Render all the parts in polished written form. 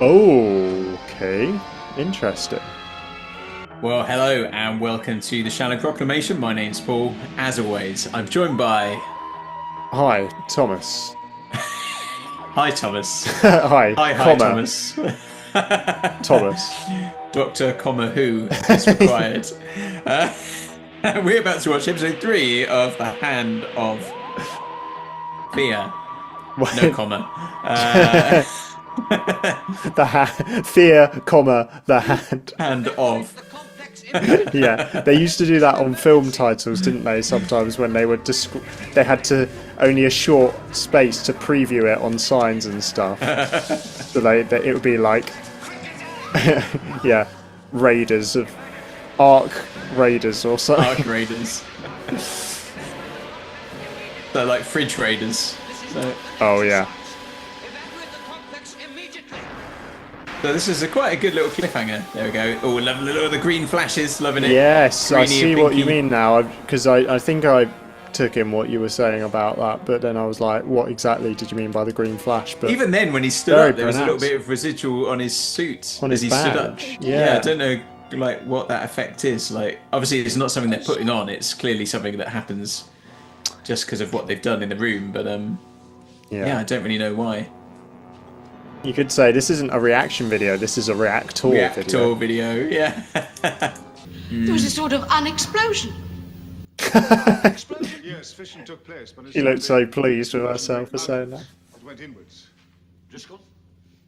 Okay, interesting. Well, hello and welcome to the Shallow Proclamation. My name's Paul. As always, I'm joined by. Hi, Thomas. Hi, Thomas. Hi, Hi, comma, Thomas. Thomas. Doctor, comma, who is required. Uh, we're about to watch episode 3 of The Hand of Fear. No When comma. fear, comma, the hand. Hand of. Yeah, they used to do that on film titles, didn't they? Sometimes when they would they had to only a short space to preview it on signs and stuff. So it would be like, yeah, Raiders of Ark Raiders or something. Ark Raiders. They're like fridge raiders. So. Oh yeah. So this is quite a good little cliffhanger. There we go. Oh, loving the green flashes, loving it. Yes, I Greeny see and what you pinky. mean now. Because I think I took in what you were saying about that, but then I was like, what exactly did you mean by the green flash? But Even then, when he stood very up, there was a little pronounced bit of residual on his suit on as his he stood up. badge. Yeah, I Yeah, don't know, like what that effect is. Like, obviously, it's not something they're putting on. It's clearly something that happens just because of what they've done in the room. But yeah, yeah. I don't really know why. You could say this isn't a reaction video. This is a reactor Reactor video. video, yeah. There was a sort of unexplosion. Explosion, yes, fission took place, but She looked so pleased with herself for saying that. it went inwards. Driscoll?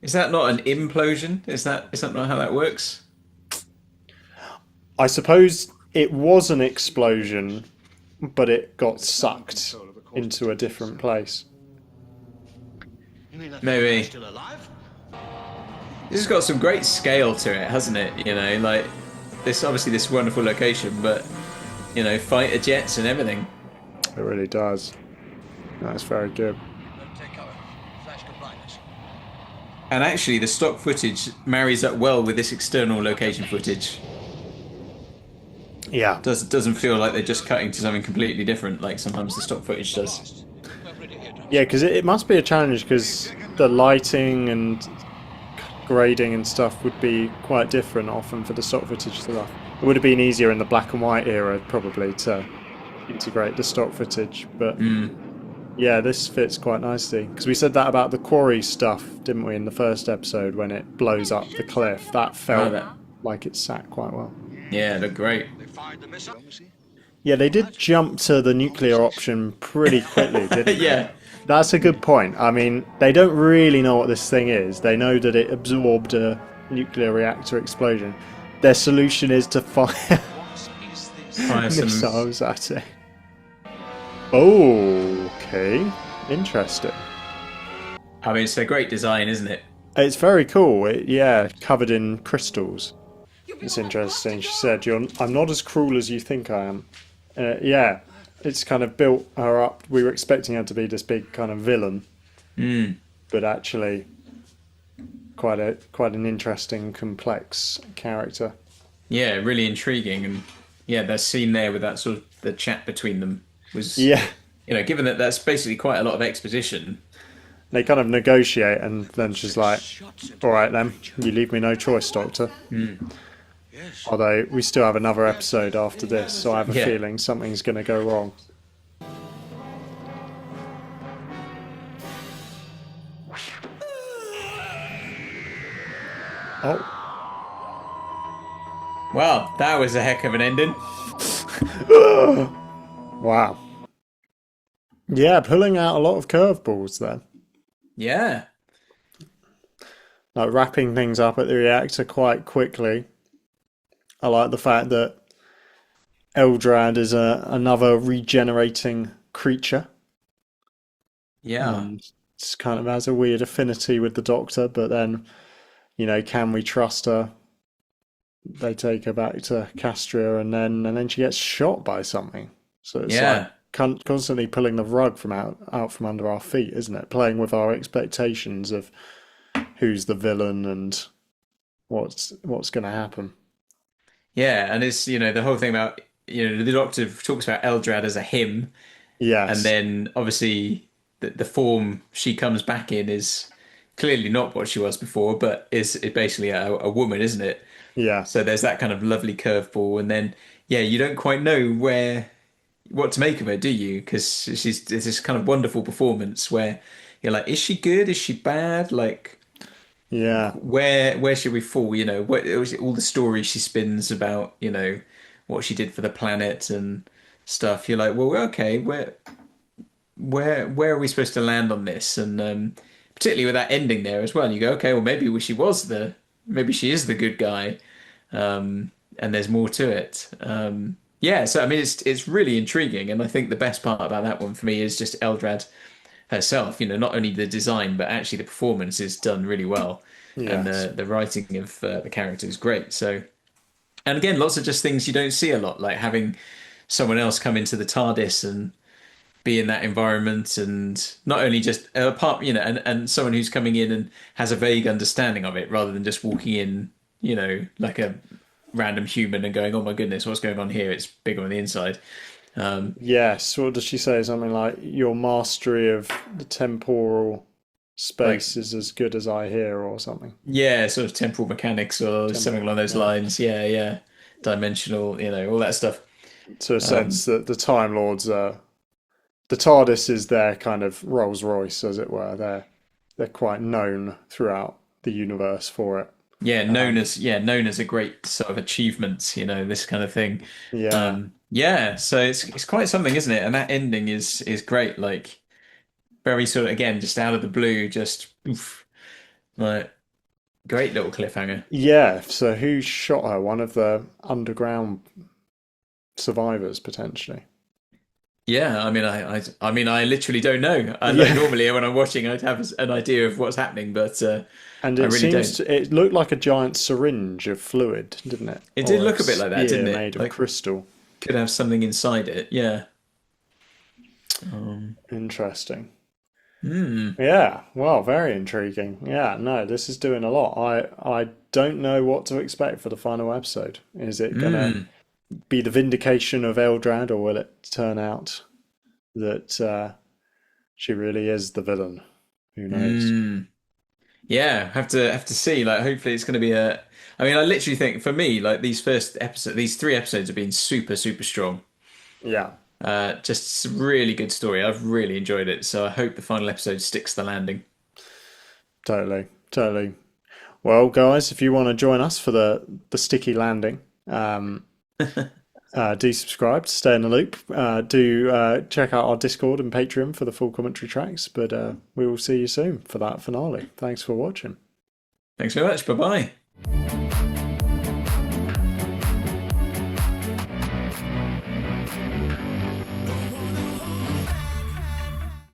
Is that not an implosion? Is that not how that works? I suppose it was an explosion, but it got sucked into a different place. You mean that Maybe. guy's still alive? This has got some great scale to it, hasn't it? You know, like this wonderful location, but fighter jets and everything. It really does. That's very good. Take cover. Flash compliance. And actually, the stock footage marries up well with this external location footage. Yeah. Doesn't feel like they're just cutting to something completely different, like sometimes the stock footage does. Yeah, because it must be a challenge because the lighting and grading and stuff would be quite different often for the stock footage stuff. It would have been easier in the black and white era probably to integrate the stock footage, but yeah, this fits quite nicely because we said that about the quarry stuff, didn't we, in the first episode when it blows up the cliff? That felt like it sat quite well. Yeah, look great. They fired the missile. Yeah, they did jump to the nuclear option pretty quickly, didn't they? Yeah. That's a good point. I mean, they don't really know what this thing is. They know that it absorbed a nuclear reactor explosion. Their solution is to fire Fire some- missiles at it. Okay, interesting. I mean, it's a great design, isn't it? It's very cool. Yeah, covered in crystals. It's interesting. She said, I'm not as cruel as you think I am. Yeah, it's kind of built her up. We were expecting her to be this big kind of villain, but actually quite an interesting, complex character. Yeah, really intriguing, and yeah, that scene there with that sort of the chat between them was, Yeah, given that that's basically quite a lot of exposition. they kind of negotiate, and then she's like, "All right, then, you leave me no choice, Doctor." Although we still have another episode after this, so I have a Yeah. feeling something's going to go wrong. Oh. Well, that was a heck of an ending. Wow. Yeah, pulling out a lot of curveballs there. Yeah. Like wrapping things up at the reactor quite quickly. I like the fact that Eldrad is another regenerating creature. Yeah. It's kind of has a weird affinity with the Doctor, but then, can we trust her? They take her back to Castria, and then she gets shot by something. So it's Yeah. like constantly pulling the rug out from under our feet, isn't it? Playing with our expectations of who's the villain and what's going to happen. Yeah, and it's, the whole thing about, the Doctor talks about Eldrad as a him, and Yes. then obviously the form she comes back in is clearly not what she was before, but is basically a woman, isn't it? Yeah. So there's that kind of lovely curveball, and then yeah, you don't quite know what to make of her, do you? Because it's this kind of wonderful performance where you're like, is she good? Is she bad? Like, Yeah. where should we fall? You know, what all the stories she spins about, you know, what she did for the planet and stuff. You're like, well, okay, where are we supposed to land on this? And particularly with that ending there as well, you go, okay, well, maybe she is the good guy, and there's more to it. Yeah, so I mean, it's really intriguing, and I think the best part about that one for me is just Eldrad herself. You know, not only the design, but actually the performance is done really well, and Yes. the writing of the character is great. So, and again, lots of just things you don't see a lot, like having someone else come into the TARDIS and be in that environment, and not only just apart, you know, and someone who's coming in and has a vague understanding of it rather than just walking in, you know, like a random human and going, oh my goodness, what's going on here? It's bigger on the inside. Yes. What does she say? Something like, your mastery of the temporal Like, space is as good as I hear, or something. yeah, sort of temporal mechanics or something Temporal. along those Yeah. lines. Yeah, yeah. Dimensional, you know, all that stuff. To a Um, sense that the Time Lords are the TARDIS is their kind of Rolls Royce, as it were. They're quite known throughout the universe for it. yeah, Um, known as a great sort of achievement, you know, this kind of thing. yeah, Yeah, so it's quite something, isn't it? And that ending is great, like very sort of again, just out of the blue, just oof, like great little cliffhanger. yeah. So who shot her? One of the underground survivors, potentially. Yeah, I mean, I mean, I literally don't know. I like Yeah, normally when I'm watching, I'd have an idea of what's happening, but and I it really seems don't. it looked like a giant syringe of fluid, didn't it? It did Or a look a bit like that, spear didn't it? made of Like crystal. could have something inside it. Yeah. Um, Interesting. hmm. Yeah, well, very intriguing. Yeah, no, this is doing a lot. I don't know what to expect for the final episode. Is it gonna Hmm. be the vindication of Eldrad, or will it turn out that she really is the villain? Who knows? Hmm. Yeah, have to see. Like, hopefully, it's going to be a. I mean, I literally think for me, like these 3 episodes have been super, super strong. Yeah, Just a really good story. I've really enjoyed it. So I hope the final episode sticks the landing. totally, totally. Well, guys, if you want to join us for the sticky landing, do subscribe to stay in the loop. Do check out our Discord and Patreon for the full commentary tracks. But we will see you soon for that finale. Thanks for watching. Thanks very much. Bye bye.